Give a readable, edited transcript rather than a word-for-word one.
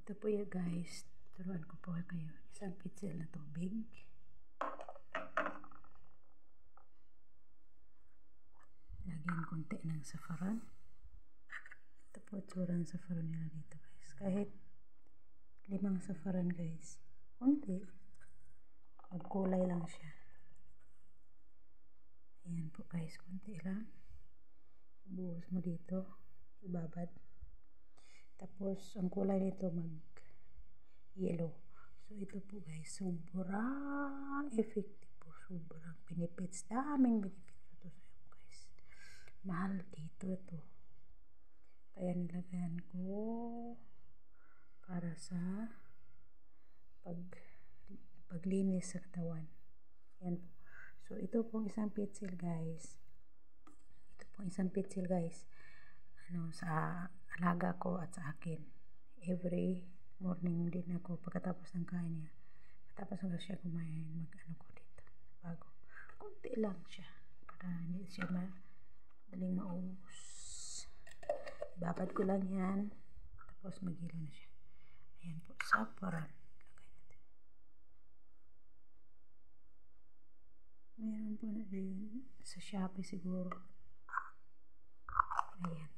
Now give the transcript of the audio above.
Ito po ya guys, turuan ko po kayo. Isang pitsil na tubig. Lagyan konti ng saffron. Ito po tsura ng saffron nila dito guys. Kahit 5 saffron guys. Konti. Magkulay lang siya. Ayan po guys, konti lang. Ibuhos mo dito. Ibabad. Tapos, ang kulay nito mag-yellow. So, ito po guys, sobrang effective po. Sobrang benefits. Daming benefits ito sa iyo guys. Mahal dito ito. Kaya nilagyan ko para sa paglinis sa katawan. Yan po. So, ito pong isang pitsil guys. Ito pong isang pitsil guys. Sa alaga ko at sa akin. Every morning din ako pagkatapos ng kain niya. Pagkatapos ng siya kumain, ko dito. Bago. Kunti lang siya. Para hindi siya madaling maubos. Babad ko lang yan. Tapos maghilo na siya. Ayan po. Saffron. Lagay natin. Meron po na rin sa Shopee siguro. Ayan.